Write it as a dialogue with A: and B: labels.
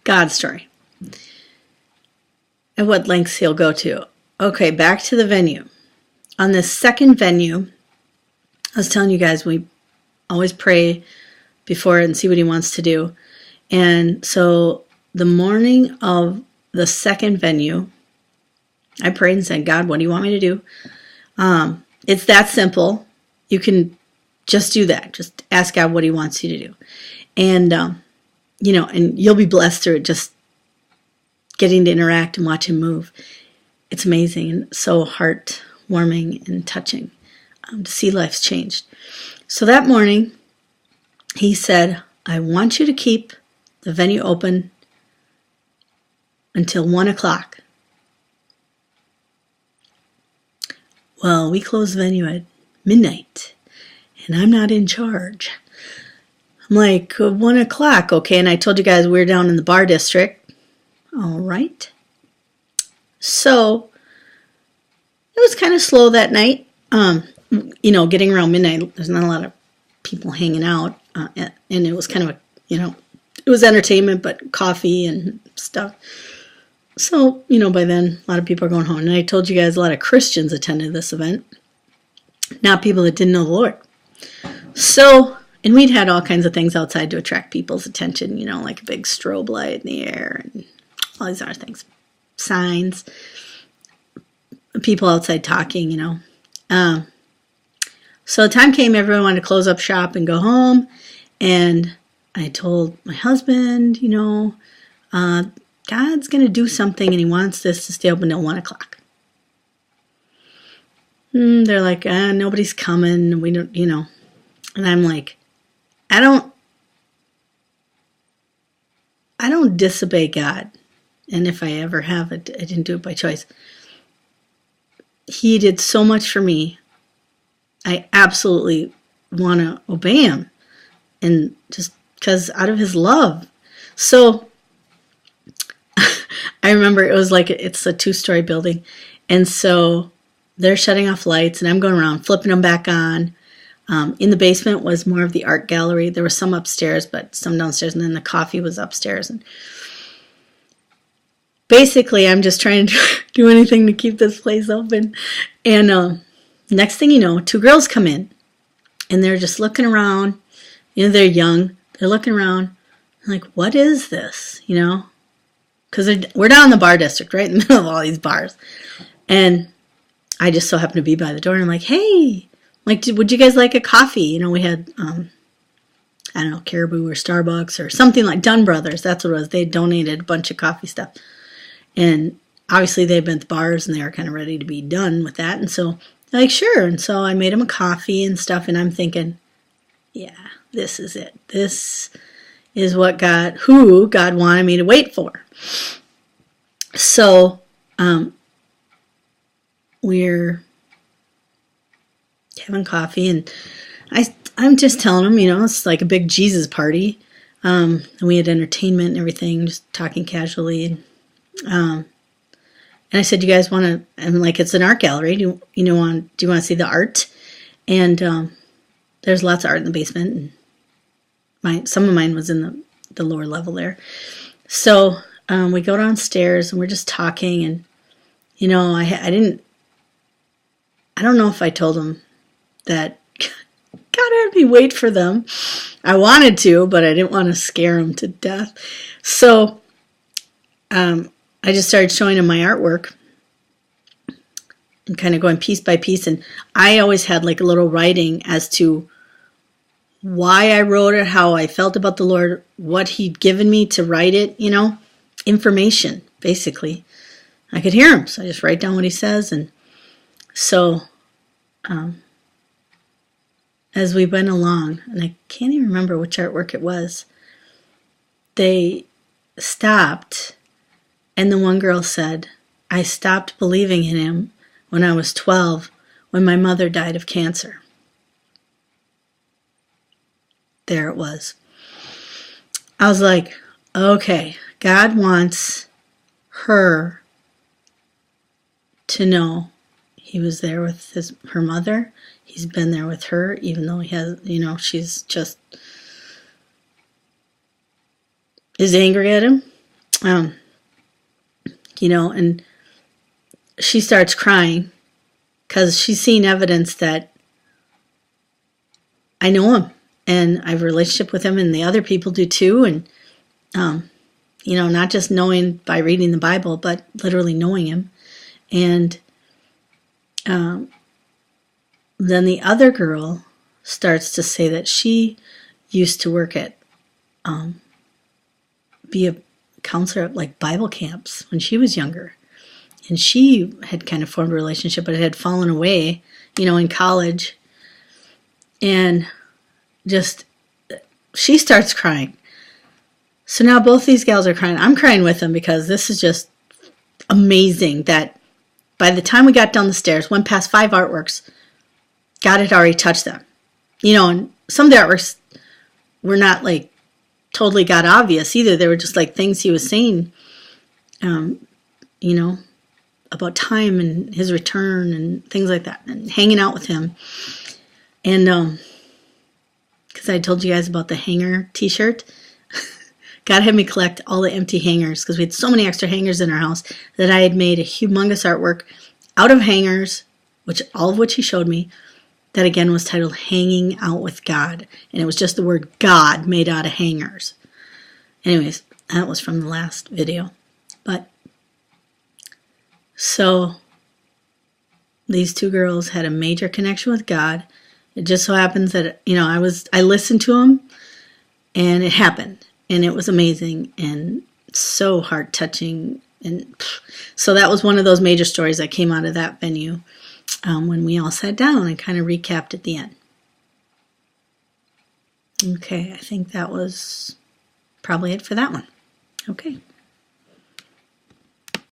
A: God's story. At what lengths he'll go to. Okay, back to the venue. On this second venue, I was telling you guys we always pray before and see what he wants to do. And so the morning of the second venue, I prayed and said, God, what do you want me to do? It's that simple. You can just do that. Just ask God what he wants you to do. And, and you'll be blessed through it, just getting to interact and watch him move. It's amazing and so heartwarming and touching to see lives changed. So that morning, he said, I want you to keep the venue open until 1 o'clock. Well, we close the venue at midnight, and I'm not in charge. I'm like, 1 o'clock, okay, and I told you guys we're down in the bar district. All right. So, it was kind of slow that night. Getting around midnight, there's not a lot of people hanging out, and it was kind of it was entertainment, but coffee and stuff. So, by then, a lot of people are going home. And I told you guys a lot of Christians attended this event, not people that didn't know the Lord. So, and we'd had all kinds of things outside to attract people's attention, like a big strobe light in the air and all these other things. Signs, people outside talking, So the time came, everyone wanted to close up shop and go home. And I told my husband, God's going to do something and he wants this to stay open till 1 o'clock. They're like, nobody's coming. We don't, And I'm like, I don't disobey God. And if I ever have, I didn't do it by choice. He did so much for me. I absolutely want to obey him. And just because out of his love. So I remember it was like, it's a 2-story building. And so they're shutting off lights and I'm going around flipping them back on. In the basement was more of the art gallery. There was some upstairs, but some downstairs. And then the coffee was upstairs. And basically, I'm just trying to do anything to keep this place open. And next thing you know, 2 girls come in. And they're just looking around. They're young. They're looking around. I'm like, what is this? Because we're down in the bar district, right in the middle of all these bars. And I just so happened to be by the door. And I'm like, hey, would you guys like a coffee? We had, Caribou or Starbucks or something like Dunn Brothers. That's what it was. They donated a bunch of coffee stuff. And obviously they've been at the bars and they were kind of ready to be done with that. And so they're like, sure. And so I made them a coffee and stuff. And I'm thinking, yeah, this is it. This is what God wanted me to wait for. So, we're having coffee and I'm just telling them, it's like a big Jesus party. And we had entertainment and everything, just talking casually. And I said, you guys want to, I'm like, it's an art gallery. Do you want to see the art? And, there's lots of art in the basement. And some of mine was in the lower level there. So, we go downstairs and we're just talking and, I don't know if I told them that God had me wait for them. I wanted to, but I didn't want to scare them to death. So, I just started showing them my artwork and kind of going piece by piece. And I always had like a little writing as to why I wrote it, how I felt about the Lord, what he'd given me to write it, information, basically. I could hear him, so I just write down what he says. And so, as we went along, and I can't even remember which artwork it was, they stopped, and the one girl said, I stopped believing in him when I was 12, when my mother died of cancer. There it was. I was like, okay, God wants her to know he was there with her mother. He's been there with her, even though he has, she's just is angry at him. um, and she starts crying because she's seen evidence that I know him and I have a relationship with him, and the other people do too. And, not just knowing by reading the Bible, but literally knowing him. And then the other girl starts to say that she used to work at, be a counselor at like Bible camps when she was younger. And she had kind of formed a relationship, but it had fallen away, in college. And she starts crying. So now both these gals are crying. I'm crying with them because this is just amazing that by the time we got down the stairs, went past 5 artworks, God had already touched them. And some of the artworks were not like totally God obvious either. They were just like things he was saying, about time and his return and things like that, and hanging out with him. And because I told you guys about the hanger t-shirt, God had me collect all the empty hangers because we had so many extra hangers in our house that I had made a humongous artwork out of hangers, all of which he showed me, that again was titled Hanging Out with God. And it was just the word God made out of hangers. Anyways, that was from the last video. But so these two girls had a major connection with God. It just so happens that, I listened to them and it happened. And it was amazing and so heart-touching. And so that was one of those major stories that came out of that venue when we all sat down and kind of recapped at the end. Okay, I think that was probably it for that one. Okay.